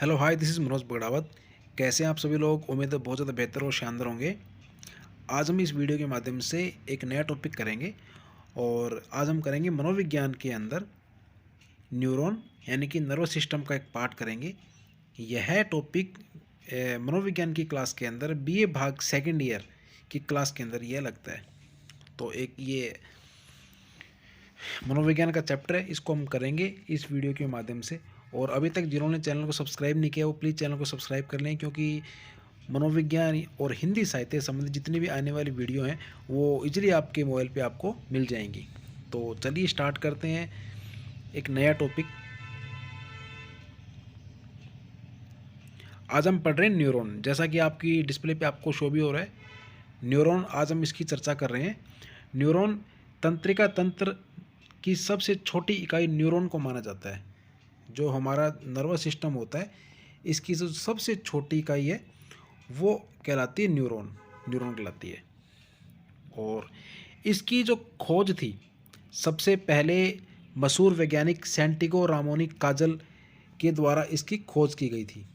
Hello hi, this is Manoj Bagdawat. कैसे हैं आप सभी लोग? उम्मीद है बहुत ज़्यादा बेहतर और शानदार होंगे। आज हम इस वीडियो के माध्यम से एक नया टॉपिक करेंगे और आज हम करेंगे मनोविज्ञान के अंदर न्यूरॉन यानी कि नर्वस सिस्टम का एक पार्ट करेंगे। यह टॉपिक मनोविज्ञान की क्लास के अंदर बीए भाग सेकंड ईयर की क्लास के अंदर यह लगता है। तो एक ये मनोविज्ञान का चैप्टर है, इसको हम करेंगे इस वीडियो के माध्यम से। और अभी तक जिन्होंने चैनल को सब्सक्राइब नहीं किया वो प्लीज़ चैनल को सब्सक्राइब कर लें, क्योंकि मनोविज्ञान और हिंदी साहित्य संबंधित जितनी भी आने वाली वीडियो हैं वो इजीली आपके मोबाइल पे आपको मिल जाएंगी। तो चलिए स्टार्ट करते हैं एक नया टॉपिक। आज हम पढ़ रहे हैं न्यूरॉन, जैसा कि आपकी डिस्प्ले पे आपको शो भी हो रहा है। न्यूरॉन, आज हम इसकी चर्चा कर रहे हैं। न्यूरॉन तंत्रिका तंत्र की सबसे छोटी इकाई न्यूरॉन को माना जाता है। जो हमारा नर्वस सिस्टम होता है, इसकी जो सबसे छोटी इकाई है वो कहलाती है न्यूरॉन। न्यूरॉन कहलाती है। और इसकी जो खोज थी, सबसे पहले मशहूर वैज्ञानिक सैंटिगो रामोनी काजल के द्वारा इसकी खोज की गई थी।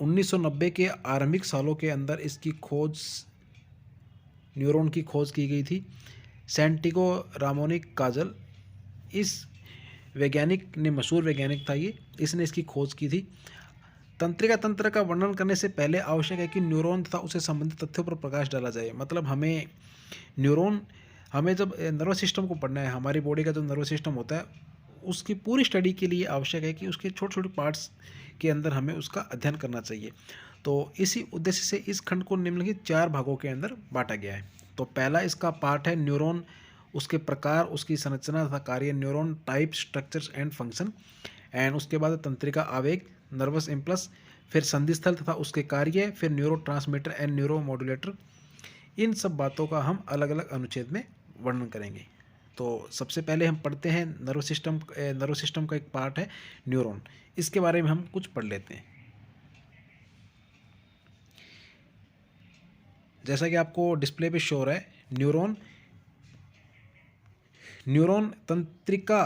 1990 के आरंभिक सालों के अंदर इसकी खोज, न्यूरॉन की खोज की गई थी। सैंटिगो रामोनी काजल इस वैज्ञानिक ने, मशहूर वैज्ञानिक था ये, इसने इसकी खोज की थी। तंत्रिका तंत्र का वर्णन करने से पहले आवश्यक है कि न्यूरॉन तथा उससे संबंधित तथ्यों पर प्रकाश डाला जाए। मतलब हमें न्यूरॉन, हमें जब नर्वस सिस्टम को पढ़ना है, हमारी बॉडी का जो नर्वस सिस्टम होता है उसकी पूरी स्टडी के लिए आवश्यक है कि उसके छोटे छोटे पार्ट्स के अंदर हमें उसका अध्ययन करना चाहिए। तो इसी उद्देश्य से इस खंड को निम्नलिखित 4 भागों के अंदर बांटा गया है। तो पहला इसका पार्ट है न्यूरॉन, उसके प्रकार, उसकी संरचना तथा कार्य, neuron type, structures and function. And उसके बाद तंत्रिका आवेग, नर्वस इम्पल्स, फिर संधिस्थल तथा उसके कार्य, फिर neurotransmitter and neuromodulator. इन सब बातों का हम अलग अलग अनुच्छेद में वर्णन करेंगे। तो सबसे पहले हम पढ़ते हैं नर्वस सिस्टम। नर्वस सिस्टम का एक पार्ट है न्यूरॉन, इसके बारे में हम कुछ पढ़ लेते हैं। जैसा कि आपको डिस्प्ले पे शो हो रहा है, न्यूरॉन, न्यूरॉन तंत्रिका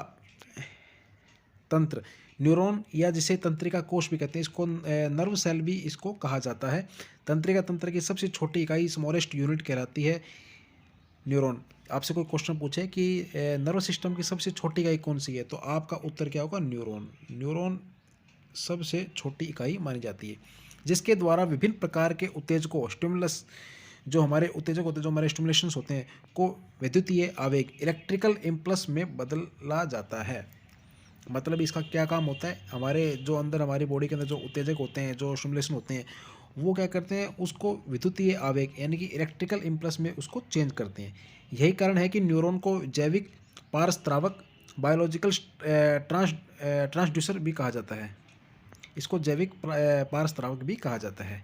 तंत्र, न्यूरॉन या जिसे तंत्रिका कोश भी कहते हैं, इसको नर्व सेल भी इसको कहा जाता है। तंत्रिका तंत्र की सबसे छोटी इकाई, स्मॉलेस्ट यूनिट कहलाती है न्यूरॉन। आपसे कोई क्वेश्चन पूछे कि नर्व सिस्टम की सबसे छोटी इकाई कौन सी है, तो आपका उत्तर क्या होगा? न्यूरॉन। न्यूरॉन सबसे छोटी इकाई मानी जाती है, जिसके द्वारा विभिन्न प्रकार के उत्तेजकों, स्टिमुलस, जो हमारे उत्तेजक होते हैं, जो हमारे स्टिमुलेशंस होते हैं, को विद्युतीय आवेग, इलेक्ट्रिकल इम्पल्स में बदला जाता है। मतलब इसका क्या काम होता है, हमारे जो अंदर, हमारी बॉडी के अंदर जो उत्तेजक होते हैं, जो स्टिमुलेशन होते हैं, वो क्या करते हैं, उसको विद्युतीय आवेग यानी कि इलेक्ट्रिकल इम्पल्स में उसको चेंज करते हैं। यही कारण है कि न्यूरॉन को जैविक पारस्त्रावक, बायोलॉजिकल ट्रांसड्यूसर भी कहा जाता है। इसको जैविक पारस्त्रावक भी कहा जाता है।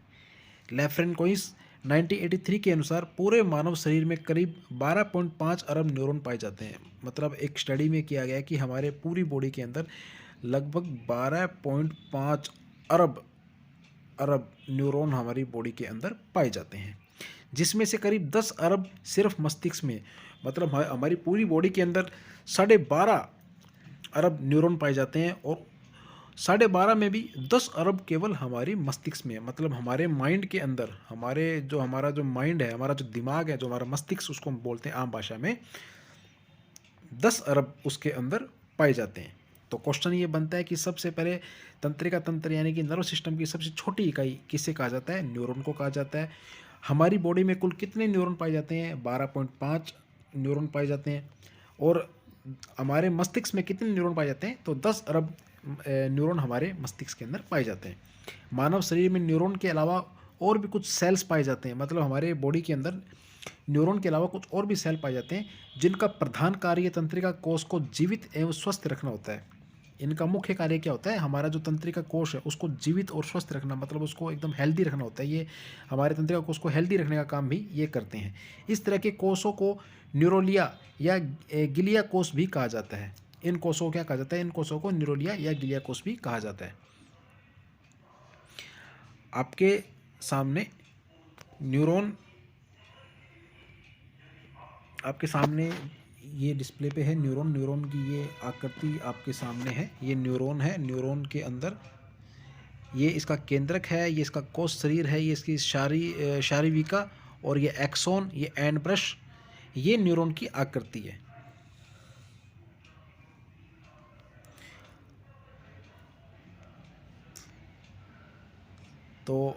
लेफ्रेनकोइस 1983 के अनुसार पूरे मानव शरीर में करीब 12.5 अरब न्यूरॉन पाए जाते हैं। मतलब एक स्टडी में किया गया है कि हमारे पूरी बॉडी के अंदर लगभग 12.5 अरब अरब न्यूरॉन हमारी बॉडी के अंदर पाए जाते हैं, जिसमें से करीब 10 अरब सिर्फ मस्तिष्क में। मतलब हमारी पूरी बॉडी के अंदर 12.5 अरब न्यूरॉन पाए जाते हैं, और 12.5 में भी 10 अरब केवल हमारी मस्तिष्क में। मतलब हमारे माइंड के अंदर, हमारा जो माइंड है, हमारा जो दिमाग है, जो हमारा मस्तिष्क, उसको हम बोलते हैं आम भाषा में, 10 अरब उसके अंदर पाए जाते हैं। तो क्वेश्चन ये बनता है कि सबसे पहले तंत्रिका तंत्र यानी कि नर्व सिस्टम की सबसे छोटी इकाई किसे कहा जाता है? न्यूरॉन को कहा जाता है। हमारी बॉडी में कुल कितने न्यूरॉन पाए जाते हैं? 12.5 न्यूरॉन पाए जाते हैं। और हमारे मस्तिष्क में कितने न्यूरॉन पाए जाते हैं? तो 10 अरब न्यूरॉन हमारे मस्तिष्क के अंदर पाए जाते हैं। मानव शरीर में न्यूरॉन के अलावा और भी कुछ सेल्स पाए जाते हैं। मतलब हमारे बॉडी के अंदर न्यूरॉन के अलावा कुछ और भी सेल पाए जाते हैं, जिनका प्रधान कार्य तंत्रिका कोष को जीवित एवं स्वस्थ रखना होता है। इनका मुख्य कार्य क्या होता है? हमारा जो तंत्रिका कोष है उसको जीवित और स्वस्थ रखना, मतलब उसको एकदम हेल्दी रखना होता है। ये हमारे तंत्रिका कोष को हेल्दी रखने का काम भी ये करते हैं। इस तरह के कोषों को न्यूरोलिया या गिलिया कोष भी कहा जाता है। इन कोषों को क्या कहा जाता है? इन कोषों को न्यूरोलिया या गिलिया कोष भी कहा जाता है। आपके सामने न्यूरॉन, आपके सामने ये डिस्प्ले पे है न्यूरॉन। न्यूरॉन की ये आकृति आपके सामने है। ये न्यूरॉन है। न्यूरॉन के अंदर ये इसका केंद्रक है, ये इसका कोश शरीर है, ये इसकी शारीरिका, और ये एक्सोन, ये एंड ब्रश, ये न्यूरॉन की आकृति है। तो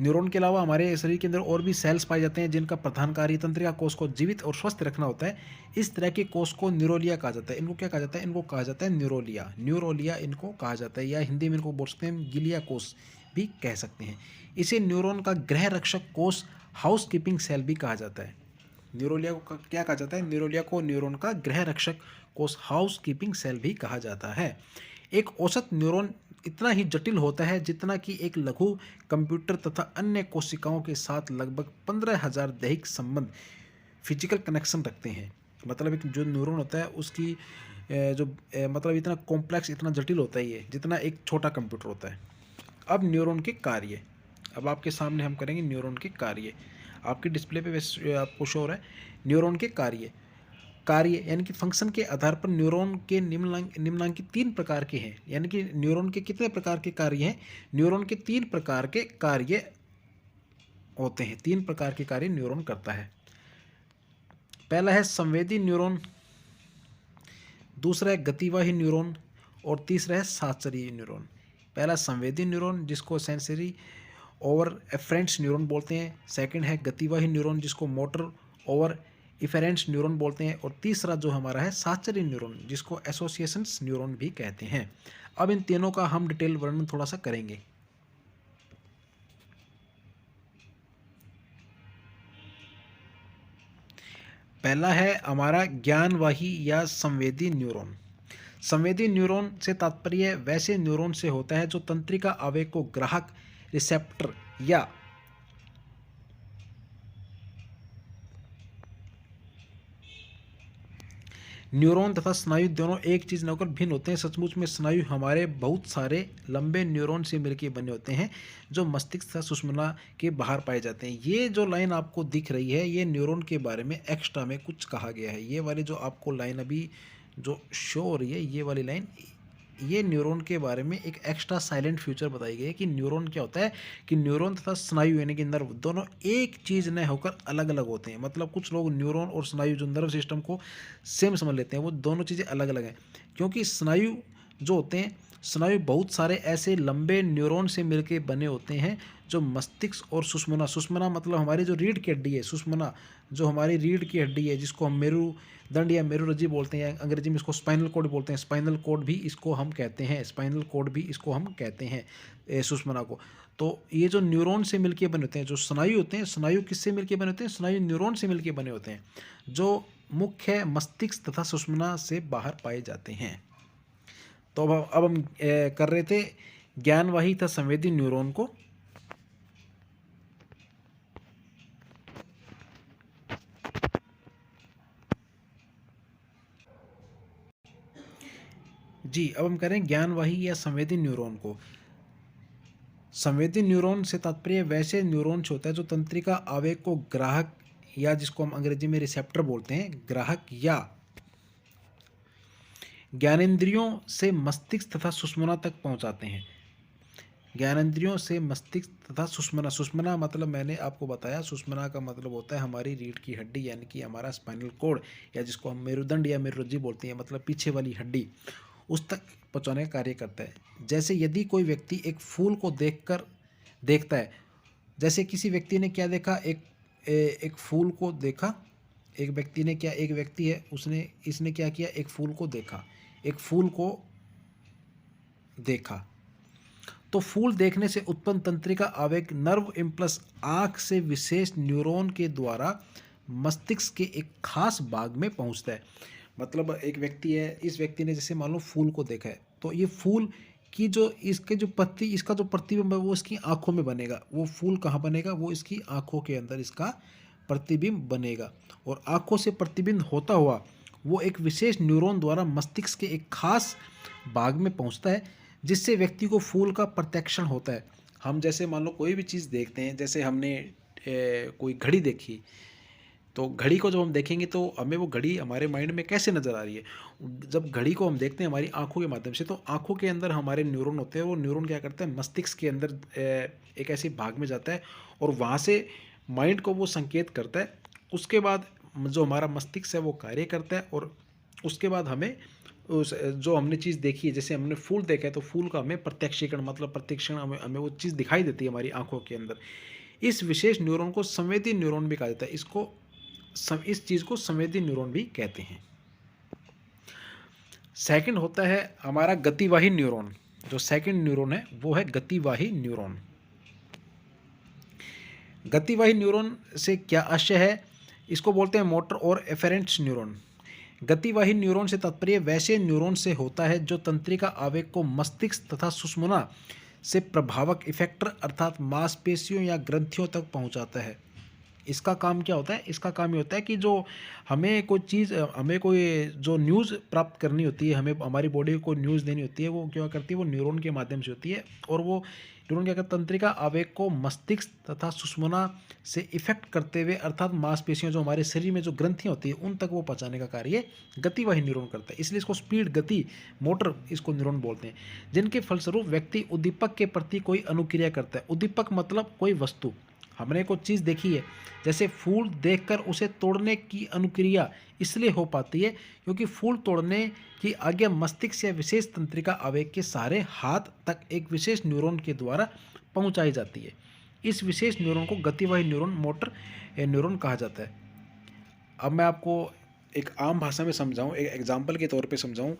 न्यूरॉन के अलावा हमारे शरीर के अंदर और भी सेल्स पाए जाते हैं जिनका प्रधान कार्य तंत्रिका कोष को जीवित और स्वस्थ रखना होता है। इस तरह के कोष को न्यूरोलिया कहा जाता है। इनको क्या कहा जाता है? इनको कहा जाता है न्यूरोलिया। न्यूरोलिया इनको कहा जाता है, या हिंदी में इनको बोल सकते हैं गिलिया कोष भी कह सकते हैं। इसे न्यूरॉन का गृह रक्षक कोष, हाउस कीपिंग सेल भी कहा जाता है। न्यूरोलिया को क्या कहा जाता है? न्यूरोलिया को न्यूरॉन का गृह रक्षक कोष, हाउस कीपिंग सेल भी कहा जाता है। एक औसत न्यूरॉन इतना ही जटिल होता है जितना कि एक लघु कंप्यूटर तथा अन्य कोशिकाओं के साथ लगभग 15,000 दैहिक संबंध, फिजिकल कनेक्शन रखते हैं। मतलब एक जो न्यूरॉन होता है उसकी मतलब इतना कॉम्प्लेक्स, इतना जटिल होता है ये, जितना एक छोटा कंप्यूटर होता है। अब न्यूरॉन के कार्य, अब आपके सामने हम करेंगे न्यूरॉन के कार्य। आपकी डिस्प्ले पे वैसे आपको शो हो रहा है न्यूरॉन के कार्य। कार्य यानी कि फंक्शन के आधार पर न्यूरॉन के निम्नलिखित 3 प्रकार के हैं। यानी कि न्यूरॉन के कितने प्रकार के कार्य हैं? न्यूरॉन के 3 प्रकार के कार्य होते हैं। 3 प्रकार के कार्य न्यूरॉन करता है। पहला है संवेदी न्यूरॉन, दूसरा है गतिवाही न्यूरॉन, और तीसरा है शास्त्रीय न्यूरॉन। पहला संवेदी न्यूरॉन जिसको सेंसरी ओवर एफरेंट्स न्यूरॉन बोलते हैं। सेकंड है गतिवाही न्यूरॉन जिसको मोटर ओवर इफेरेंट्स न्यूरॉन बोलते हैं। और तीसरा जो हमारा है शास्त्रीय न्यूरॉन जिसको एसोसिएशंस न्यूरॉन भी कहते हैं। अब इन तीनों का हम डिटेल वर्णन थोड़ा सा करेंगे। पहला है हमारा ज्ञानवाही या संवेदी न्यूरॉन। संवेदी न्यूरॉन से तात्पर्य वैसे न्यूरॉन से होता है जो तंत्रिका आवेग को ग्राहक, रिसेप्टर या न्यूरॉन तथा स्नायु दोनों एक चीज न होकर भिन्न होते हैं। सचमुच में स्नायु हमारे बहुत सारे लंबे न्यूरॉन से मिलकर बने होते हैं जो मस्तिष्क तथा सुषुम्ना के बाहर पाए जाते हैं। ये जो लाइन आपको दिख रही है ये न्यूरॉन के बारे में एक्स्ट्रा में कुछ कहा गया है। ये वाली जो आपको लाइन अभी जो शो हो रही है, ये वाली लाइन, ये न्यूरॉन के बारे में एक एक्स्ट्रा साइलेंट फ्यूचर बताई गई है कि न्यूरॉन क्या होता है कि न्यूरॉन तथा स्नायु यानी कि नर्व दोनों एक चीज़ न होकर अलग अलग होते हैं। मतलब कुछ लोग न्यूरॉन और स्नायु जो नर्व सिस्टम को सेम समझ लेते हैं, वो दोनों चीज़ें अलग अलग हैं। क्योंकि स्नायु जो होते हैं, स्नायु बहुत सारे ऐसे लंबे न्यूरॉन से मिलकर बने होते हैं जो मस्तिष्क और सुषुम्ना, सुषुम्ना मतलब हमारी जो रीढ़ की हड्डी है, सुषुम्ना जो हमारी रीढ़ की हड्डी है जिसको हम मेरुदंड या मेरुरज्जु बोलते हैं, अंग्रेजी में इसको स्पाइनल कॉर्ड बोलते हैं। स्पाइनल कॉर्ड भी इसको हम कहते हैं, स्पाइनल कॉर्ड भी इसको हम कहते हैं सुषुम्ना को। तो ये जो न्यूरॉन से मिलके बने होते हैं, जो स्नायु होते हैं, स्नायु किससे मिलके बने होते हैं? स्नायु न्यूरॉन से मिलके बने होते हैं जो मुख्य मस्तिष्क तथा सुषुम्ना से बाहर पाए जाते हैं। तो अब हम कर रहे थे ज्ञानवाही तथा संवेदी न्यूरॉन को। जी, अब हम करें ज्ञानवाही या संवेदी न्यूरॉन को। संवेदी न्यूरॉन से तात्पर्य वैसे न्यूरॉन से होता है जो तंत्रिका आवेग को ग्राहक, या जिसको हम अंग्रेजी में रिसेप्टर बोलते हैं, ग्राहक या ज्ञानेंद्रियों से मस्तिष्क तथा सुषुम्ना तक पहुंचाते हैं। ज्ञानेंद्रियों से मस्तिष्क तथा सुषुम्ना, सुषुम्ना मतलब मैंने आपको बताया, सुषुम्ना का मतलब होता है हमारी रीढ़ की हड्डी यानी कि हमारा स्पाइनल कॉर्ड, या जिसको हम मेरुदंड या मेरुरज्जु बोलते हैं, मतलब पीछे वाली हड्डी, उस तक पहुंचाने का कार्य करता है। जैसे यदि कोई व्यक्ति एक फूल को देखता है, जैसे किसी व्यक्ति ने क्या देखा, एक फूल को देखा। एक व्यक्ति ने क्या, एक व्यक्ति है इसने क्या किया, एक फूल को देखा, एक फूल को देखा। तो फूल देखने से उत्पन्न तंत्रिका आवेग नर्व इम्पल्स आँख से विशेष न्यूरॉन के द्वारा मस्तिष्क के एक खास भाग में पहुंचता है। मतलब एक व्यक्ति है, इस व्यक्ति ने जैसे मान लो फूल को देखा है, तो ये फूल की जो इसका जो प्रतिबिंब है वो इसकी आंखों में बनेगा। वो फूल कहाँ बनेगा? वो इसकी आंखों के अंदर इसका प्रतिबिंब बनेगा, और आंखों से प्रतिबिंब होता हुआ वो एक विशेष न्यूरॉन द्वारा मस्तिष्क के एक खास भाग में पहुंचता है, जिससे व्यक्ति को फूल का प्रत्यक्षण होता है। हम जैसे मान लो कोई भी चीज़ देखते हैं, जैसे हमने कोई घड़ी देखी, तो घड़ी को जब हम देखेंगे तो हमें वो घड़ी हमारे माइंड में कैसे नज़र आ रही है? जब घड़ी को हम देखते हैं हमारी आंखों के माध्यम से, तो आंखों के अंदर हमारे न्यूरॉन होते हैं, वो न्यूरॉन क्या करता है, मस्तिष्क के अंदर एक ऐसे भाग में जाता है और वहाँ से माइंड को वो संकेत करता है। उसके बाद जो हमारा मस्तिष्क है वो कार्य करता है और उसके बाद हमें उस जो हमने चीज़ देखी है, जैसे हमने फूल देखा है तो फूल का हमें प्रत्यक्षीकरण मतलब प्रत्यक्षण हमें वो चीज़ दिखाई देती है हमारी आंखों के अंदर। इस विशेष न्यूरॉन को संवेदी न्यूरॉन भी कहा जाता है। इस चीज़ को संवेदी न्यूरॉन भी कहते हैं। सेकंड होता है हमारा गतिवाही न्यूरॉन। जो सेकंड न्यूरॉन है वो है गतिवाही न्यूरॉन। गतिवाही न्यूरॉन से क्या आशय है, इसको बोलते हैं मोटर और एफेरेंट न्यूरॉन। गतिवाही न्यूरॉन से तात्पर्य वैसे न्यूरॉन से होता है जो तंत्रिका आवेग को मस्तिष्क तथा सुषुम्ना से प्रभावक इफेक्टर अर्थात मांसपेशियों या ग्रंथियों तक पहुंचाता है। इसका काम क्या होता है, इसका काम ये होता है कि जो हमें कोई चीज़ हमें कोई जो न्यूज़ प्राप्त करनी होती है, हमें हमारी बॉडी को न्यूज़ देनी होती है, वो क्या करती है, वो न्यूरॉन के माध्यम से होती है। और वो न्यूरॉन क्या करता है, तंत्रिका आवेग को मस्तिष्क तथा सुषुम्ना से इफेक्ट करते हुए अर्थात मांसपेशियों जो हमारे शरीर में जो ग्रंथियाँ होती है उन तक वो पहुँचाने का कार्य गतिवाही न्यूरॉन करता है। इसलिए इसको स्पीड गति मोटर इसको न्यूरॉन बोलते हैं, जिनके फलस्वरूप व्यक्ति उद्दीपक के प्रति कोई अनुक्रिया करता है। उद्दीपक मतलब कोई वस्तु, हमने कोई चीज़ देखी है, जैसे फूल देखकर उसे तोड़ने की अनुक्रिया इसलिए हो पाती है क्योंकि फूल तोड़ने की आज्ञा मस्तिष्क या विशेष तंत्रिका आवेग के सारे हाथ तक एक विशेष न्यूरॉन के द्वारा पहुंचाई जाती है। इस विशेष न्यूरॉन को गतिवाही न्यूरॉन मोटर न्यूरॉन कहा जाता है। अब मैं आपको एक आम भाषा में समझाऊं, एक एग्जाम्पल के तौर पे समझाऊं।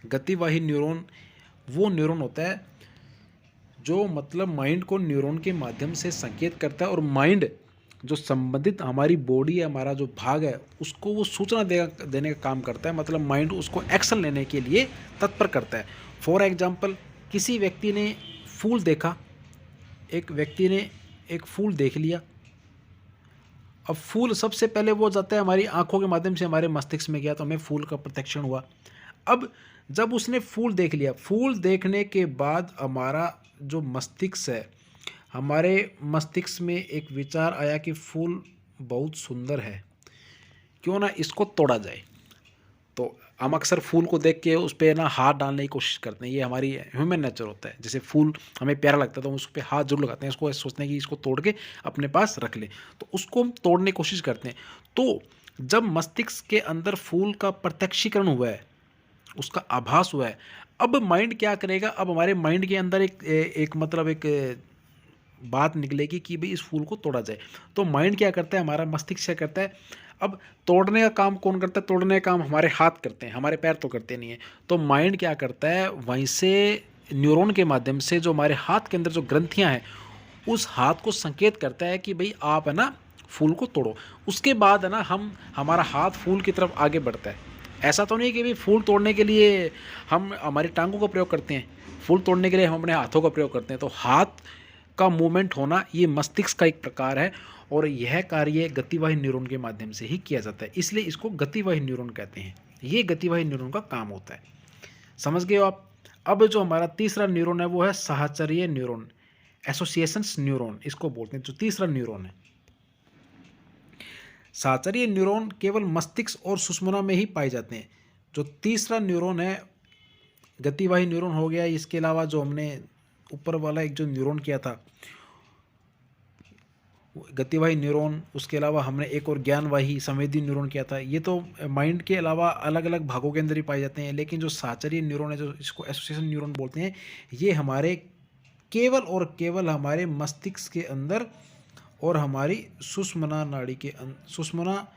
गतिवाही न्यूरॉन वो न्यूरॉन होता है जो मतलब माइंड को न्यूरॉन के माध्यम से संकेत करता है और माइंड जो संबंधित हमारी बॉडी है, हमारा जो भाग है, उसको वो सूचना देने का काम करता है। मतलब माइंड उसको एक्शन लेने के लिए तत्पर करता है। फॉर एग्जांपल, किसी व्यक्ति ने फूल देखा, एक व्यक्ति ने एक फूल देख लिया। अब फूल सबसे पहले वो जाता है हमारी आंखों के माध्यम से हमारे मस्तिष्क में गया तो हमें फूल का प्रत्यक्षण हुआ। अब जब उसने फूल देख लिया, फूल देखने के बाद हमारा जो मस्तिष्क है, हमारे मस्तिष्क में एक विचार आया कि फूल बहुत सुंदर है, क्यों ना इसको तोड़ा जाए। तो हम अक्सर फूल को देख के उस पर ना हाथ डालने की कोशिश करते हैं, ये हमारी ह्यूमन नेचर होता है। जैसे फूल हमें प्यारा लगता है तो हम उस पर हाथ जरूर लगाते हैं, इसको सोचते हैं कि इसको तोड़ के अपने पास रख ले, तो उसको हम तोड़ने की कोशिश करते हैं। तो जब मस्तिष्क के अंदर फूल का प्रत्यक्षीकरण हुआ है, उसका आभास हुआ है, अब माइंड क्या करेगा, अब हमारे माइंड के अंदर एक बात निकलेगी कि भाई इस फूल को तोड़ा जाए। तो माइंड क्या करता है, हमारा मस्तिष्क क्या करता है, अब तोड़ने का काम कौन करता है, तोड़ने का काम हमारे हाथ करते हैं, हमारे पैर तो करते नहीं है। तो माइंड क्या करता है, वहीं से न्यूरॉन के माध्यम से जो हमारे हाथ के अंदर जो ग्रंथियां हैं, उस हाथ को संकेत करता है कि भाई आप है ना फूल को तोड़ो। उसके बाद है ना हमारा हाथ फूल की तरफ आगे बढ़ता है। ऐसा तो नहीं कि भाई फूल तोड़ने के लिए हम हमारी टांगों का प्रयोग करते हैं, फूल तोड़ने के लिए हम अपने हाथों का प्रयोग करते हैं। तो हाथ का मूवमेंट होना ये मस्तिष्क का एक प्रकार है और यह कार्य गतिवाही न्यूरॉन के माध्यम से ही किया जाता है, इसलिए इसको गतिवाही न्यूरॉन कहते हैं। ये गतिवाही न्यूरॉन का काम होता है। समझ गए हो आप। अब जो हमारा तीसरा न्यूरॉन है वो है साहचर्य न्यूरॉन, एसोसिएशंस न्यूरॉन इसको बोलते हैं। जो तीसरा न्यूरॉन है, साहचर्य न्यूरॉन केवल मस्तिष्क और सुषुम्ना में ही पाए जाते हैं। जो तीसरा न्यूरॉन है गतिवाही न्यूरॉन हो गया। इसके अलावा जो हमने ऊपर वाला एक जो न्यूरॉन किया था गतिवाही न्यूरॉन, उसके अलावा हमने एक और ज्ञानवाही संवेदी न्यूरॉन किया था। ये तो माइंड के अलावा अलग अलग भागों के अंदर ही पाए जाते हैं। लेकिन जो साहचर्य न्यूरॉन है, जो इसको एसोसिएशन न्यूरॉन बोलते हैं, ये हमारे केवल और केवल हमारे मस्तिष्क के अंदर और हमारी सुषुम्ना नाड़ी के सुषुम्ना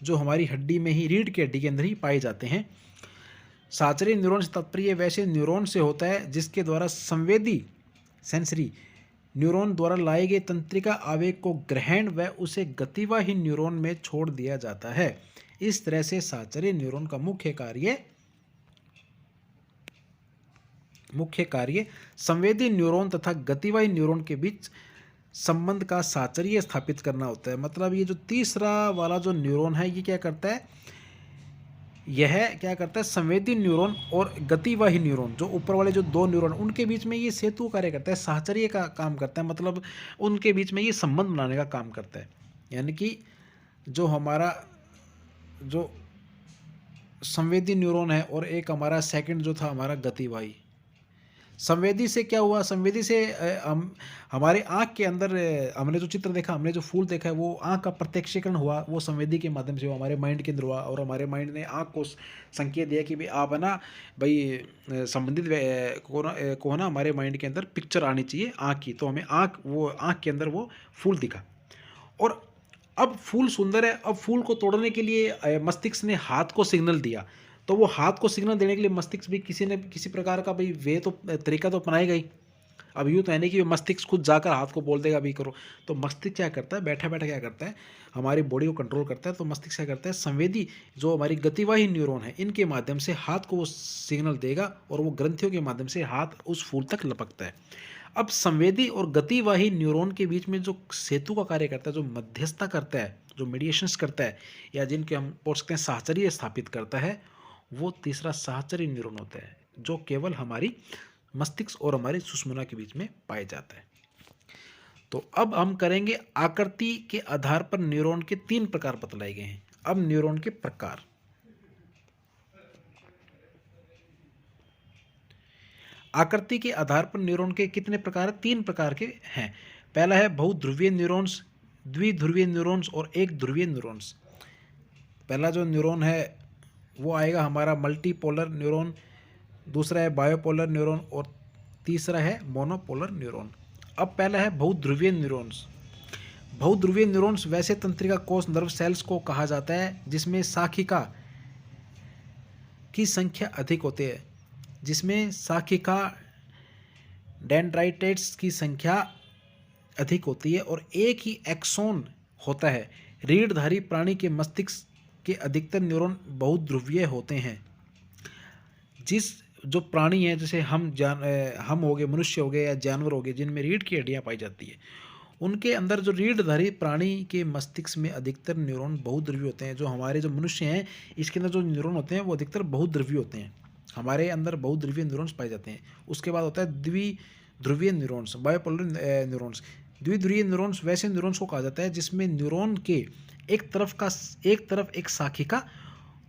जो हमारी हड्डी में ही, रीढ़ की हड्डी के अंदर ही पाए जाते हैं। साहचर्य न्यूरॉन से तात्पर्य वैसे न्यूरॉन से होता है जिसके द्वारा संवेदी सेंसरी न्यूरॉन द्वारा लाए गए तंत्रिका आवेग को ग्रहण व उसे गतिवाही न्यूरॉन में छोड़ दिया जाता है। इस तरह से साहचर्य न्यूरॉन का मुख्य कार्य संवेदी न्यूरॉन तथा गतिवाही न्यूरॉन के बीच संबंध का साहचर्य स्थापित करना होता है। मतलब ये जो तीसरा वाला जो न्यूरॉन है, ये क्या करता है, यह क्या करता है, संवेदी न्यूरॉन और गतिवाही न्यूरॉन, जो ऊपर वाले जो दो न्यूरॉन, उनके बीच में ये सेतु कार्य करता है, साहचर्य का काम करता है। मतलब उनके बीच में ये संबंध बनाने का काम करता है। यानी कि जो हमारा जो संवेदी न्यूरॉन है और एक हमारा सेकंड जो था हमारा गतिवाही। संवेदी से क्या हुआ, संवेदी से हम हमारे आँख के अंदर हमने जो चित्र देखा, हमने जो फूल देखा है, वो आँख का प्रत्यक्षीकरण हुआ, वो संवेदी के माध्यम से हुआ, हमारे माइंड के अंदर हुआ और हमारे माइंड ने आँख को संकेत दिया कि भाई आप है ना, भाई संबंधित को ना हमारे माइंड के अंदर पिक्चर आनी चाहिए आँख की, तो हमें आँख के अंदर वो फूल दिखा। और अब फूल सुंदर है, अब फूल को तोड़ने के लिए मस्तिष्क ने हाथ को सिग्नल दिया, तो वो हाथ को सिग्नल देने के लिए मस्तिष्क भी किसी न किसी प्रकार का भाई वे तो तरीका तो अपनाएगा ही। अब यूँ तो है नहीं कि मस्तिष्क खुद जाकर हाथ को बोल देगा भी करो, तो मस्तिष्क क्या करता है, बैठा बैठा क्या करता है, हमारी बॉडी को कंट्रोल करता है। तो मस्तिष्क क्या करता है, संवेदी जो हमारी गतिवाही न्यूरॉन है, इनके माध्यम से हाथ को वो सिग्नल देगा और वो ग्रंथियों के माध्यम से हाथ उस फूल तक लपकता है। अब संवेदी और गतिवाही न्यूरॉन के बीच में जो सेतु का कार्य करता है, जो मध्यस्थता करता है, जो मीडिएशंस करता है, या जिनके हम बोल सकते हैं साहचर्य स्थापित करता है, वो तीसरा साहचर्य न्यूरॉन होता है, जो केवल हमारी मस्तिष्क और हमारी सुषुम्ना के बीच में पाया जाता है। तो अब हम करेंगे आकृति के आधार पर न्यूरॉन के 3 प्रकार बतलाए गए हैं। अब न्यूरॉन के प्रकार, आकृति के आधार पर न्यूरॉन के कितने प्रकार हैं, 3 प्रकार के हैं। पहला है बहुध्रुवीय न्यूरॉन्स, द्विध्रुवीय न्यूरॉन्स और एक ध्रुवीय न्यूरॉन्स। पहला जो न्यूरॉन है वो आएगा हमारा मल्टीपोलर न्यूरॉन, दूसरा है बायोपोलर न्यूरॉन और तीसरा है मोनोपोलर न्यूरॉन। अब पहला है बहुध्रुवीय न्यूरॉन्स। बहुध्रुवीय न्यूरॉन्स वैसे तंत्रिका कोष नर्व सेल्स को कहा जाता है जिसमें शाखिका की संख्या अधिक होती है, जिसमें शाखिका डेंड्राइटेट्स की संख्या अधिक होती है और एक ही एक्सोन होता है। रीढ़धारी प्राणी के मस्तिष्क के अधिकतर न्यूरॉन बहुध्रुवीय होते हैं। जिस जो प्राणी हैं, जैसे हम हो गए, मनुष्य हो गए या जानवर हो गए जिनमें रीढ़ की हड्डियाँ पाई जाती है, उनके अंदर जो रीढ़धारी प्राणी के मस्तिष्क में अधिकतर न्यूरॉन बहुध्रुवीय होते हैं। जो हमारे जो मनुष्य हैं, इसके अंदर जो न्यूरॉन होते हैं वो अधिकतर बहुध्रुवीय होते हैं, हमारे अंदर बहुध्रुवीय न्यूरॉन्स पाए जाते हैं। उसके बाद होता है द्विध्रुवीय न्यूरॉन्स, बायोपोलर न्यूरॉन्स। द्विध्रुवीय न्यूरॉन्स वैसे न्यूरॉन्स को कहा जाता है जिसमें न्यूरॉन के एक तरफ एक शाखिका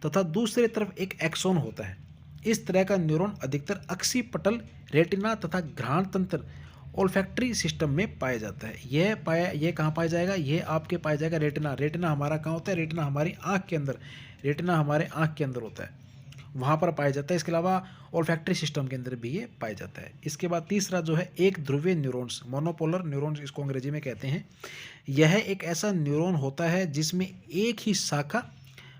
तथा दूसरे तरफ एक एक्सोन होता है। इस तरह का न्यूरॉन अधिकतर अक्षिपटल, रेटिना तथा घ्राण तंत्र, ओल्फैक्टरी सिस्टम में पाया जाता है। यह कहाँ पाया जाएगा, यह आपके पाया जाएगा रेटिना। रेटिना हमारा कहाँ होता है, रेटिना हमारी आँख के अंदर, रेटिना हमारे आँख के अंदर होता है, वहाँ पर पाया जाता है। इसके अलावा ओल्फैक्टरी सिस्टम के अंदर भी ये पाया जाता है। इसके बाद तीसरा जो है एक ध्रुवीय न्यूरॉन्स, मोनोपोलर न्यूरॉन्स इसको अंग्रेजी में कहते हैं। यह एक ऐसा न्यूरॉन होता है जिसमें एक ही शाखा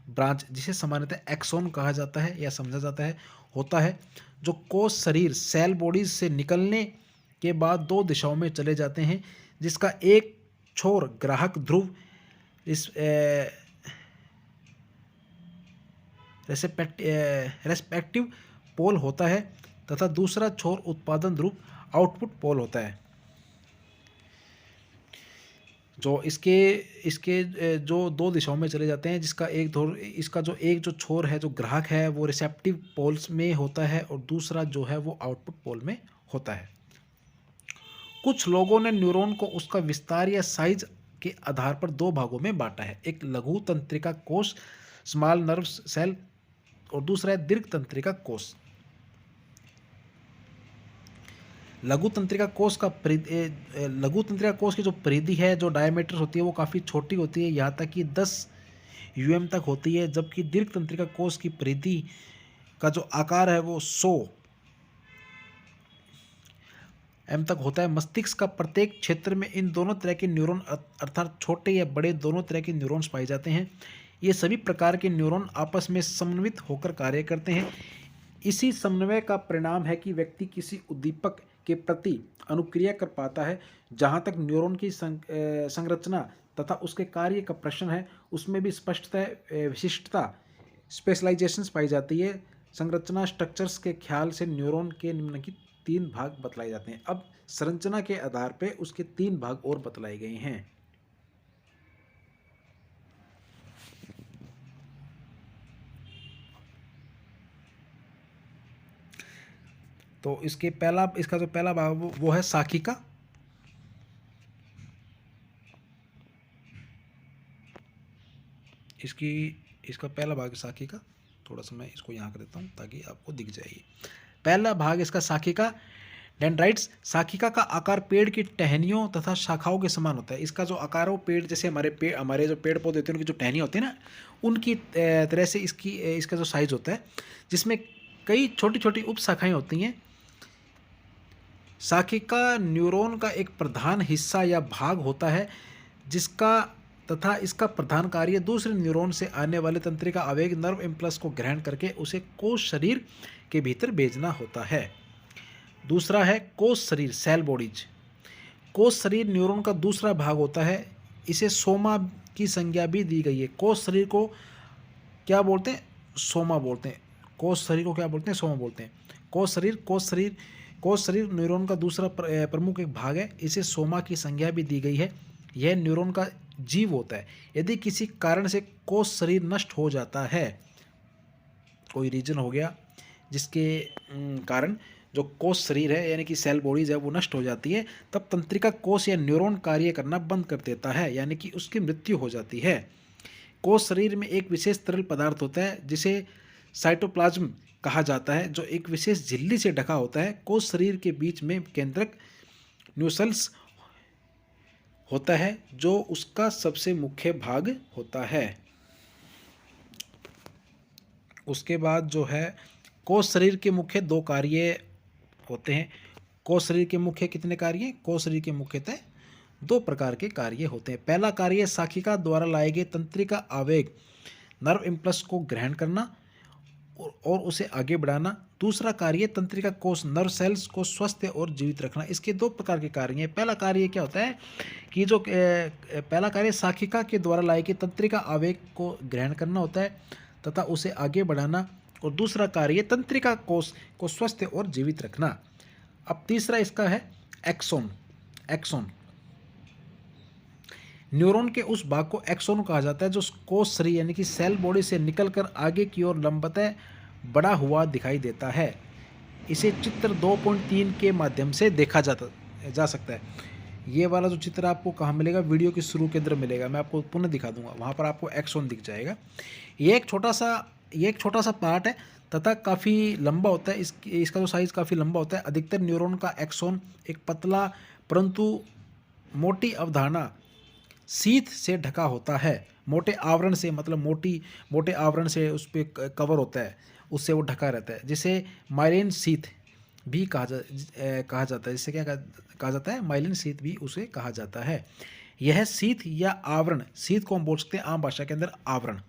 ब्रांच, जिसे सामान्यतः एक्सोन कहा जाता है या समझा जाता है, होता है, जो कोष शरीर सेल बॉडीज से निकलने के बाद 2 दिशाओं में चले जाते हैं, जिसका एक छोर ग्राहक ध्रुव इस रेस्पेक्टिव पोल होता है तथा दूसरा छोर उत्पादन ध्रुव आउटपुट पोल होता है। जो इसके जो 2 दिशाओं में चले जाते हैं, जिसका इसका जो छोर है, जो ग्राहक है, वो रिसेप्टिव पोल्स में होता है और दूसरा जो है वो आउटपुट पोल में होता है। कुछ लोगों ने न्यूरॉन को उसका विस्तार या साइज के आधार पर 2 भागों में बांटा है। एक लघु तंत्रिका कोष, स्मॉल नर्व सेल, और दूसरा है दीर्घ तंत्रिका कोष। लघु तंत्रिका कोष की जो परिधि है, जो डायमीटर होती है, वो काफ़ी छोटी होती है, यहाँ तक कि 10 यूएम तक होती है, जबकि दीर्घ तंत्रिका कोष की परिधि का जो आकार है वो 100 एम तक होता है। मस्तिष्क का प्रत्येक क्षेत्र में इन दोनों तरह के न्यूरॉन अर्थात छोटे या बड़े दोनों तरह के न्यूरॉन्स पाए जाते हैं। ये सभी प्रकार के न्यूरॉन आपस में समन्वित होकर कार्य करते हैं। इसी समन्वय का परिणाम है कि व्यक्ति किसी उद्दीपक के प्रति अनुक्रिया कर पाता है। जहाँ तक न्यूरॉन की संरचना तथा उसके कार्य का प्रश्न है, उसमें भी विशिष्टता स्पेशलाइजेशंस पाई जाती है। संरचना स्ट्रक्चर्स के ख्याल से न्यूरॉन के निम्नलिखित 3 भाग बतलाए जाते हैं। अब संरचना के आधार पर उसके 3 भाग और बतलाए गए हैं। तो इसका जो पहला भाग वो है शाखिका। इसका पहला भाग शाखिका। थोड़ा सा मैं इसको यहाँ कर देता हूँ ताकि आपको दिख जाएगी। पहला भाग इसका शाखिका डेंड्राइट्स। शाखिका का आकार पेड़ की टहनियों तथा शाखाओं के समान होता है। इसका जो आकार है वो पेड़ जैसे हमारे जो पेड़ पौधे होते हैं उनकी जो टहनियाँ होती है ना, उनकी तरह से इसका जो साइज होता है, जिसमें कई छोटी छोटी उप शाखाएँ होती हैं। शाखिका न्यूरॉन का एक प्रधान हिस्सा या भाग होता है जिसका तथा इसका प्रधान कार्य दूसरे न्यूरॉन से आने वाले तंत्रिका आवेग नर्व इम्पल्स को ग्रहण करके उसे कोश शरीर के भीतर भेजना होता है। दूसरा है कोश शरीर, सेल बॉडीज। कोश शरीर न्यूरॉन का दूसरा भाग होता है। इसे सोमा की संज्ञा भी दी गई है। कोश शरीर को क्या बोलते हैं? सोमा बोलते हैं। कोश शरीर को क्या बोलते हैं? सोमा बोलते हैं। कोश शरीर न्यूरॉन का दूसरा प्रमुख एक भाग है। इसे सोमा की संज्ञा भी दी गई है। यह न्यूरॉन का जीव होता है। यदि किसी कारण से कोश शरीर नष्ट हो जाता है, कोई रीजन हो गया जिसके कारण जो कोश शरीर है यानी कि सेल बॉडीज है वो नष्ट हो जाती है, तब तंत्रिका कोश या न्यूरॉन कार्य करना बंद कर देता है, यानी कि उसकी मृत्यु हो जाती है। कोश शरीर में एक विशेष तरल पदार्थ होता है जिसे साइटोप्लाज्म कहा जाता है, जो एक विशेष झिल्ली से ढका होता है। कोश शरीर के बीच में केंद्रक न्यूक्लियस होता है जो उसका सबसे मुख्य भाग होता है। उसके बाद जो है कोश शरीर के मुख्य 2 कार्य होते हैं। कोश शरीर के मुख्य कितने कार्य? कोश शरीर के मुख्यतः 2 प्रकार के कार्य होते हैं। पहला कार्य शाखिका द्वारा लाए गए तंत्रिका आवेग नर्व इम्पल्स को ग्रहण करना और उसे आगे बढ़ाना। दूसरा कार्य तंत्रिका कोश नर्व सेल्स को स्वस्थ और जीवित रखना। इसके 2 प्रकार के कार्य हैं। पहला कार्य क्या होता है कि जो पहला कार्य शाखिका के द्वारा लाए गए तंत्रिका आवेग को ग्रहण करना होता है तथा उसे आगे बढ़ाना, और दूसरा कार्य तंत्रिका कोश को स्वस्थ और जीवित रखना। अब तीसरा इसका है एक्सोन। न्यूरॉन के उस भाग को एक्सोन कहा जाता है जो कोश शरीर यानी कि सेल बॉडी से निकलकर आगे की ओर लंबवत बड़ा हुआ दिखाई देता है। इसे चित्र 2.3 के माध्यम से देखा जा सकता है। ये वाला जो चित्र आपको कहाँ मिलेगा? वीडियो के शुरू के अंदर मिलेगा, मैं आपको पुनः दिखा दूंगा, वहाँ पर आपको एक्सोन दिख जाएगा। ये एक छोटा सा पार्ट है तथा काफ़ी लंबा होता है। इसका जो साइज़ काफ़ी लंबा होता है। अधिकतर न्यूरॉन का एक्सोन एक पतला परंतु मोटी अवधारणा शीथ से ढका होता है। मोटे आवरण से, मतलब मोटे आवरण से उस पर कवर होता है, उससे वो ढका रहता है, जिसे माइलिन शीथ भी कहा जाता है। जिससे क्या कहा जाता है? माइलिन शीथ भी उसे कहा जाता है। यह शीथ या आवरण, शीथ को हम बोल सकते हैं आम भाषा के अंदर आवरण।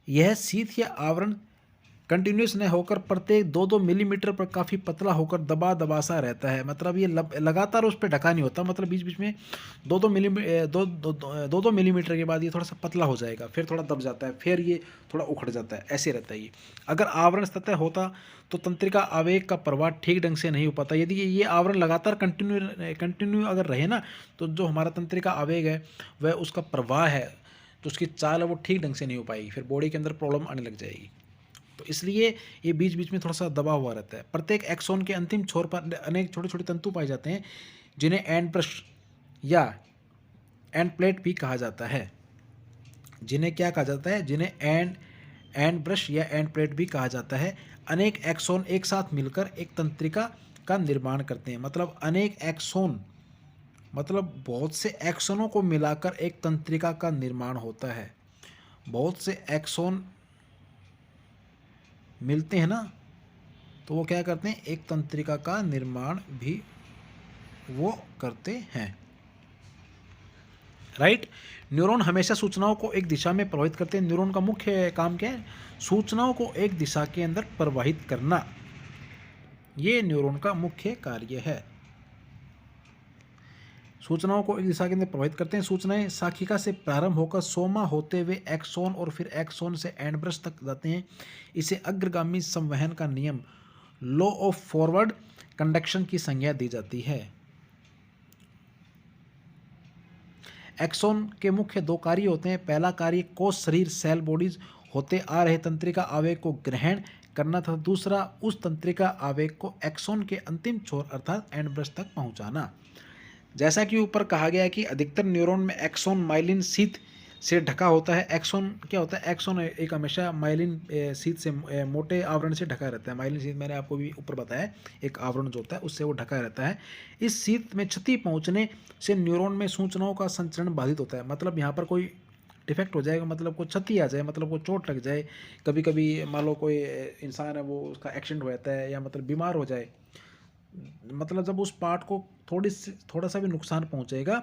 यह शीथ या आवरण कंटिन्यूस न होकर प्रत्येक 2-2 मिलीमीटर पर काफ़ी पतला होकर दबा सा रहता है। मतलब ये लगातार उस पर ढका नहीं होता, मतलब बीच बीच में 2-2 मिलीमीटर के बाद ये थोड़ा सा पतला हो जाएगा, फिर थोड़ा दब जाता है, फिर ये थोड़ा उखड़ जाता है, ऐसे रहता है ये। अगर आवरण सतह होता तो तंत्रिका आवेग का प्रवाह ठीक ढंग से नहीं हो पाता। यदि ये आवरण लगातार कंटिन्यू अगर रहे ना, तो जो हमारा तंत्रिका आवेग है वह उसका प्रवाह है, तो उसकी चाल है वो ठीक ढंग से नहीं हो पाएगी, फिर बॉडी के अंदर प्रॉब्लम आने लग जाएगी। तो इसलिए ये बीच बीच में थोड़ा सा दबा हुआ रहता है। प्रत्येक एक्सोन के अंतिम छोर पर अनेक छोटे छोटे तंतु पाए जाते हैं जिन्हें एंड ब्रश या एंड प्लेट भी कहा जाता है। जिन्हें क्या कहा जाता है? जिन्हें एंड ब्रश या एंड प्लेट भी कहा जाता है। अनेक एक्सोन एक साथ मिलकर एक तंत्रिका का निर्माण करते हैं। मतलब अनेक एक्सोन, मतलब बहुत से एक्सोनों को मिलाकर एक तंत्रिका का निर्माण होता है। बहुत से एक्सोन मिलते हैं ना, तो वो क्या करते हैं? एक तंत्रिका का निर्माण भी वो करते हैं। राइट? न्यूरॉन हमेशा सूचनाओं को एक दिशा में प्रवाहित करते हैं। न्यूरॉन का मुख्य काम क्या है? सूचनाओं को एक दिशा के अंदर प्रवाहित करना। ये न्यूरॉन का मुख्य कार्य है। सूचनाओं को एक दिशा के अंदर प्रभावित करते हैं। सूचनाएं शाखिका से प्रारंभ होकर सोमा होते हुए एक्सोन और फिर एक्सोन से एंडब्रश तक जाते हैं। इसे अग्रगामी संवहन का नियम, लॉ ऑफ फॉरवर्ड कंडक्शन की संज्ञा दी जाती है। एक्सोन के मुख्य 2 कार्य होते हैं। पहला कार्य कोश शरीर सेल बॉडीज होते आ रहे तंत्रिका आवेग को ग्रहण करना था। दूसरा उस तंत्रिका आवेग को एक्सोन के अंतिम छोर अर्थात एंडब्रश तक पहुंचाना। जैसा कि ऊपर कहा गया है कि अधिकतर न्यूरॉन में एक्सोन माइलिन शीथ से ढका होता है। एक्सोन क्या होता है? एक्सोन एक हमेशा माइलिन शीथ से मोटे आवरण से ढका रहता है। माइलिन शीथ मैंने आपको भी ऊपर बताया, एक आवरण जो होता है उससे वो ढका रहता है। इस शीथ में क्षति पहुंचने से न्यूरॉन में सूचनाओं का संचरण बाधित होता है। मतलब यहाँ पर कोई डिफेक्ट हो जाएगा, मतलब कोई क्षति आ जाए, मतलब कोई चोट लग जाए, कभी कभी मान लो कोई इंसान है वो उसका एक्सीडेंट हो जाता है, या मतलब बीमार हो जाए, मतलब जब उस पार्ट को थोड़ा सा भी नुकसान पहुंचेगा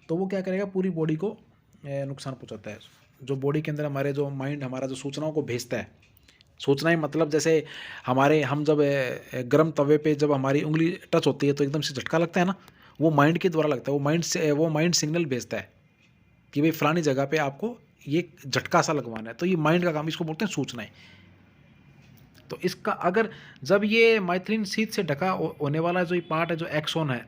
तो वो क्या करेगा, पूरी बॉडी को नुकसान पहुंचाता है। जो बॉडी के अंदर हमारे जो माइंड हमारा जो सूचनाओं को भेजता है, सूचनाएं मतलब जैसे हम जब गर्म तवे पे जब हमारी उंगली टच होती है तो एकदम से झटका लगता है ना, वो माइंड के द्वारा लगता है। वो माइंड सिग्नल भेजता है कि भाई फलानी जगह पे आपको ये झटका सा लगवाना है। तो ये माइंड का काम, इसको बोलते हैं सूचनाएं। तो इसका अगर जब ये माइथलिन शीथ से ढका होने वाला जो ये पार्ट है, जो एक्सोन है,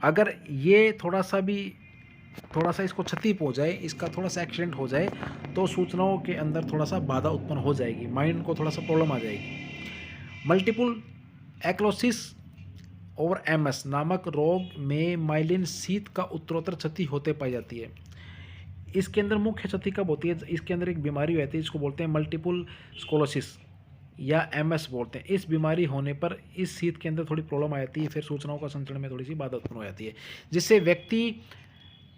अगर ये थोड़ा सा इसको क्षति पहुंच जाए, इसका थोड़ा सा एक्सीडेंट हो जाए, तो सूचनाओं के अंदर थोड़ा सा बाधा उत्पन्न हो जाएगी, माइंड को थोड़ा सा प्रॉब्लम आ जाएगी। मल्टीपल एक्लोसिस और एमएस नामक रोग में माइलिन शीथ का उत्तरोत्तर क्षति होते पाई जाती है। इसके अंदर मुख्य क्षति कब होती है? इसके अंदर एक बीमारी होती है जिसको बोलते हैं मल्टीपल स्क्लेरोसिस या एमएस बोलते हैं। इस बीमारी होने पर इस शीथ के अंदर थोड़ी प्रॉब्लम आ जाती है, फिर सूचनाओं का संचरण में थोड़ी सी बाधा उत्पन्न हो जाती है, जिससे व्यक्ति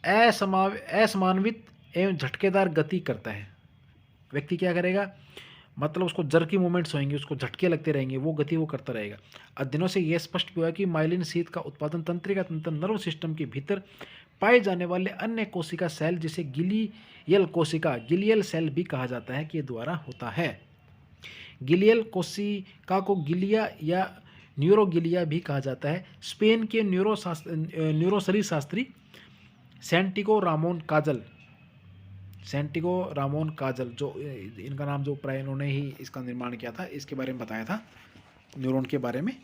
असमान्वित एवं झटकेदार गति करता है। व्यक्ति क्या करेगा, मतलब उसको जर्की मूवमेंट्स होंगे, उसको झटके लगते रहेंगे, वो गति वो करता रहेगा। अध्ययनों से यह स्पष्ट हुआ कि माइलिन शीथ का उत्पादन तंत्रिका तंत्र नर्व सिस्टम के भीतर पाए जाने वाले अन्य कोशिका सेल, जिसे गिलियल सेल भी कहा जाता है, के द्वारा होता है। गिलियल कोशिका को गिलिया या न्यूरोगिलिया भी कहा जाता है। स्पेन के न्यूरो शास्त्री सैंटियागो रामोन काजल, जो इनका नाम जो प्राय इन्होंने ही इसका निर्माण किया था, इसके बारे में बताया था, न्यूरॉन के बारे में,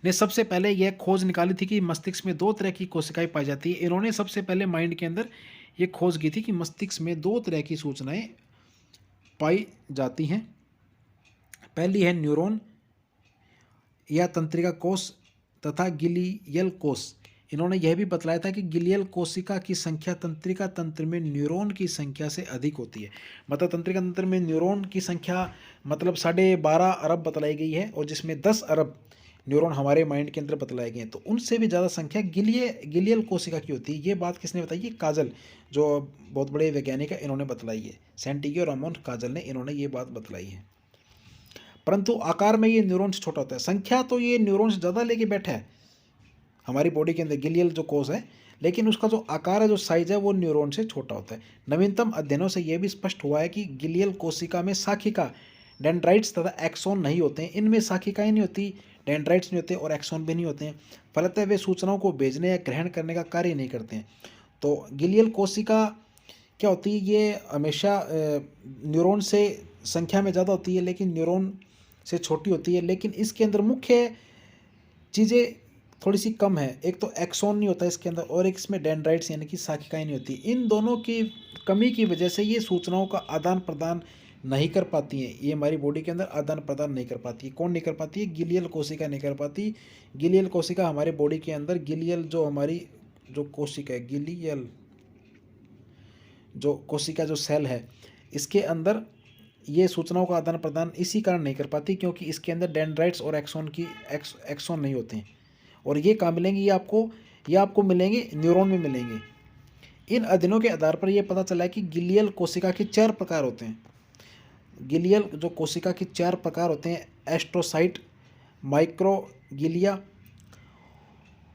ने सबसे पहले यह खोज निकाली थी कि मस्तिष्क में 2 तरह की कोशिकाएं पाई जाती है। इन्होंने सबसे पहले माइंड के अंदर ये खोज की थी कि मस्तिष्क में 2 तरह की सूचनाएं पाई जाती हैं। पहली है न्यूरॉन या तंत्रिका कोष तथा गिलियल कोष। इन्होंने यह भी बतलाया था कि गिलियल कोशिका की संख्या तंत्रिका तंत्र में न्यूरॉन की संख्या से अधिक होती है। मतलब तंत्रिका तंत्र में न्यूरॉन की संख्या मतलब 12.5 अरब बतलाई गई है, और जिसमें 10 अरब न्यूरॉन हमारे माइंड के अंदर बतलाए गए हैं। तो उनसे भी ज़्यादा संख्या गिलियल कोशिका की होती है। ये बात किसने बताई है? काजल, जो बहुत बड़े वैज्ञानिक है, इन्होंने बतलाई है। सैंटियागो रामोन काजल ने इन्होंने ये बात बतलाई है। परंतु आकार में ये न्यूरॉन से छोटा होता है। संख्या तो ये न्यूरॉन से ज़्यादा लेके बैठा है हमारी बॉडी के अंदर, गिलियल जो कोष है, लेकिन उसका जो आकार है, जो साइज है, वो न्यूरॉन से छोटा होता है। नवीनतम अध्ययनों से यह भी स्पष्ट हुआ है कि गिलियल कोशिका में शाखिका, डेंड्राइट्स तथा एक्सोन नहीं होते हैं। इनमें शाखिकाएं नहीं होती, डेंड्राइट्स नहीं होते और एक्सोन भी नहीं होते हैं। फलतः वे सूचनाओं को भेजने या ग्रहण करने का कार्य नहीं करते हैं। तो गिलियल कोशिका क्या होती है? ये हमेशा न्यूरॉन से संख्या में ज़्यादा होती है, लेकिन न्यूरॉन से छोटी होती है। लेकिन इसके अंदर मुख्य चीज़ें थोड़ी सी कम है। एक तो एक्सोन नहीं होता इसके अंदर, और एक इसमें डेंड्राइट्स यानी कि शाखिकाएं नहीं होती। इन दोनों की कमी की वजह से ये सूचनाओं का आदान प्रदान नहीं कर पाती हैं। ये हमारी बॉडी के अंदर आदान प्रदान नहीं कर पाती है। कौन नहीं कर पाती है? गिलियल कोशिका नहीं कर पाती। गिलियल कोशिका हमारे बॉडी के अंदर, गिलियल जो हमारी जो कोशिका है, गिलियल जो कोशिका जो सेल है, इसके अंदर ये सूचनाओं का आदान प्रदान इसी कारण नहीं कर पाती क्योंकि इसके अंदर डेंड्राइट्स और एक्सोन नहीं होते हैं। और ये कहाँ मिलेंगे? ये आपको मिलेंगे न्यूरॉन में मिलेंगे। इन अध्ययनों के आधार पर यह पता चला है कि गिलियल कोशिका के 4 प्रकार होते हैं। गिलियल जो कोशिका के 4 प्रकार होते हैं: एस्ट्रोसाइट, माइक्रोगिलिया,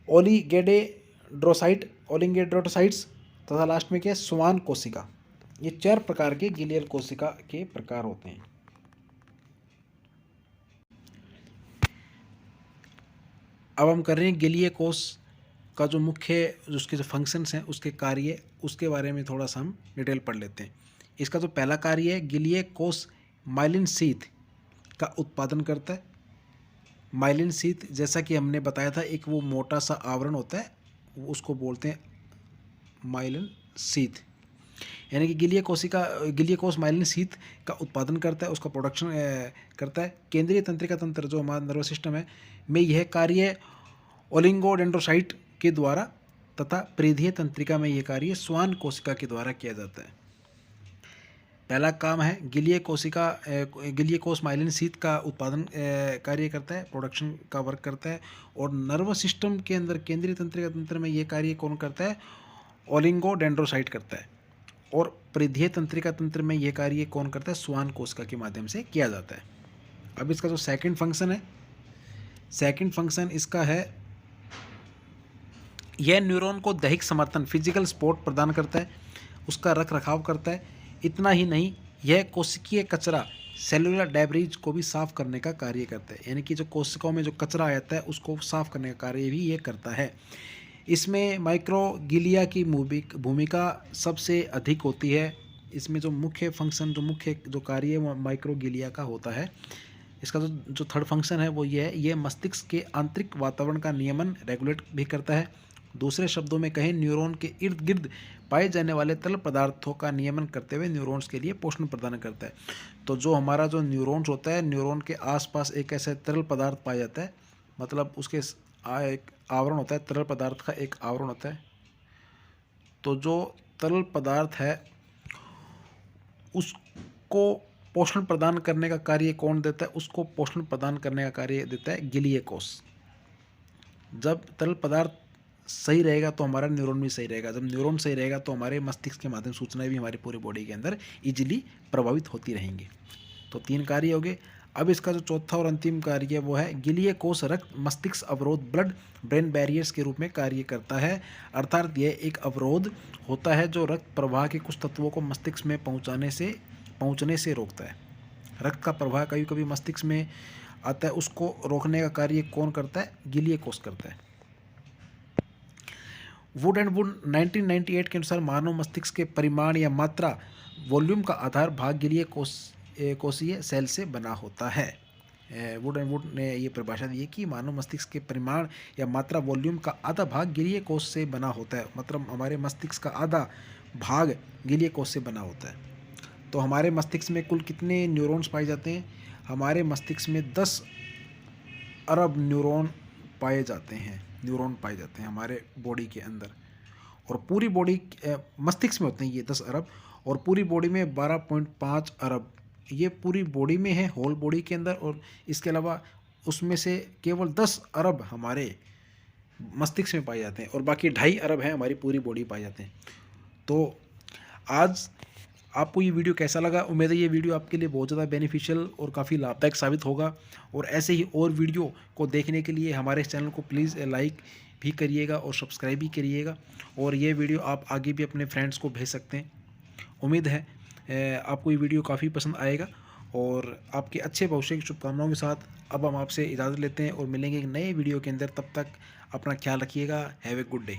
ओलिगोडेंड्रोसाइट्स तथा लास्ट में क्या है? स्वान कोशिका। ये 4 प्रकार के गिलियल कोशिका के प्रकार होते हैं। अब हम कर रहे हैं गिलियल कोश का जो मुख्य उसके जो फंक्शंस हैं, उसके कार्य, उसके बारे में थोड़ा सा हम डिटेल पढ़ लेते हैं। इसका जो पहला कार्य है, गिलियल कोश माइलिन शीथ का उत्पादन करता है। माइलिन शीथ, जैसा कि हमने बताया था, एक वो मोटा सा आवरण होता है, उसको बोलते हैं माइलिन शीथ। यानी कि गिलियल कोश माइलिन शीथ का उत्पादन करता है, उसका प्रोडक्शन करता है। केंद्रीय तंत्रिका तंत्र जो हमारा नर्वस सिस्टम है में यह कार्य ओलिगोडेंड्रोसाइट के द्वारा तथा परिधीय तंत्रिका में यह कार्य श्वान कोशिका के द्वारा किया जाता है। पहला काम है गिलिय कोशिका, गिलिय कोश माइलिन शीत का उत्पादन कार्य करता है, प्रोडक्शन का वर्क करता है। और नर्वस सिस्टम के अंदर केंद्रीय तंत्रिका तंत्र में ये कार्य कौन करता है? ओलिगोडेंड्रोसाइट करता है। और परिधीय तंत्रिका तंत्र में यह कार्य कौन करता है? श्वान कोशिका के माध्यम से किया जाता है। अब इसका जो सेकंड फंक्शन है, सेकंड फंक्शन इसका है, यह न्यूरॉन को दैहिक समर्थन, फिजिकल सपोर्ट प्रदान करता है, उसका रख रखाव करता है। इतना ही नहीं, यह कोशिकीय कचरा, सेलुलर डेब्रीज को भी साफ करने का कार्य करता है, यानी कि जो कोशिकाओं में जो कचरा आ जाता है उसको साफ करने का कार्य भी ये करता है। इसमें माइक्रोगिलिया की भूमिका सबसे अधिक होती है। इसमें जो मुख्य फंक्शन, जो कार्य वो माइक्रोगिलिया का होता है। इसका जो थर्ड फंक्शन है वो ये है, ये मस्तिष्क के आंतरिक वातावरण का नियमन, रेगुलेट भी करता है। दूसरे शब्दों में कहें, न्यूरॉन के इर्द गिर्द पाए जाने वाले तरल पदार्थों का नियमन करते हुए न्यूरॉन्स के लिए पोषण प्रदान करता है। तो जो हमारा जो न्यूरॉन्स होता है, न्यूरॉन के आसपास एक ऐसा तरल पदार्थ पाया जाता है, मतलब उसके एक आवरण होता है, तरल पदार्थ का एक आवरण होता है। तो जो तरल पदार्थ है उसको पोषण प्रदान करने का कार्य कौन देता है? उसको पोषण प्रदान करने का कार्य देता है गिलिय कोश। जब तरल पदार्थ सही रहेगा तो हमारा न्यूरॉन भी सही रहेगा। जब न्यूरॉन सही रहेगा तो हमारे मस्तिष्क के माध्यम सूचनाएं भी हमारी पूरी बॉडी के अंदर इजीली प्रभावित होती रहेंगी। तो 3 कार्य हो गए। अब इसका जो चौथा और अंतिम कार्य है वो है, गिलिय कोश रक्त मस्तिष्क अवरोध, ब्लड ब्रेन बैरियर्स के रूप में कार्य करता है। अर्थात यह एक अवरोध होता है जो रक्त प्रवाह के कुछ तत्वों को मस्तिष्क में पहुँचने से रोकता है। रक्त का प्रवाह कभी कभी मस्तिष्क में आता है, उसको रोकने का कार्य कौन करता है? गिलिय कोश करता है। वुड एंड वुड 1998 के अनुसार मानव मस्तिष्क के परिमाण या मात्रा, वॉल्यूम का आधार भाग गिलिय कोशीय सेल से बना होता है। वुड एंड वुड ने ये परिभाषा दी कि मानव मस्तिष्क के परिमाण या मात्रा, वॉल्यूम का आधा भाग गिलिय कोश से बना होता है। मतलब हमारे मस्तिष्क का आधा भाग गिलिय कोश से बना होता है। तो हमारे मस्तिष्क में कुल कितने न्यूरॉन्स पाए जाते हैं? हमारे मस्तिष्क में 10 अरब न्यूरॉन पाए जाते हैं हमारे बॉडी के अंदर। और पूरी बॉडी मस्तिष्क में होते हैं ये 10 अरब, और पूरी बॉडी में 12.5 अरब। ये पूरी बॉडी में है, होल बॉडी के अंदर। और इसके अलावा उसमें से केवल 10 अरब हमारे मस्तिष्क में पाए जाते हैं, और बाकी 2.5 अरब हैं हमारी पूरी बॉडी पाए जाते हैं। तो आज आपको ये वीडियो कैसा लगा? उम्मीद है ये वीडियो आपके लिए बहुत ज़्यादा बेनिफिशियल और काफ़ी लाभदायक साबित होगा। और ऐसे ही और वीडियो को देखने के लिए हमारे इस चैनल को प्लीज़ लाइक भी करिएगा और सब्सक्राइब भी करिएगा। और ये वीडियो आप आगे भी अपने फ्रेंड्स को भेज सकते हैं। उम्मीद है आपको ये वीडियो काफ़ी पसंद आएगा। और आपके अच्छे भविष्य की शुभकामनाओं के साथ अब हम आपसे इजाज़त लेते हैं और मिलेंगे एक नए वीडियो के अंदर। तब तक अपना ख्याल रखिएगा। Have a good day.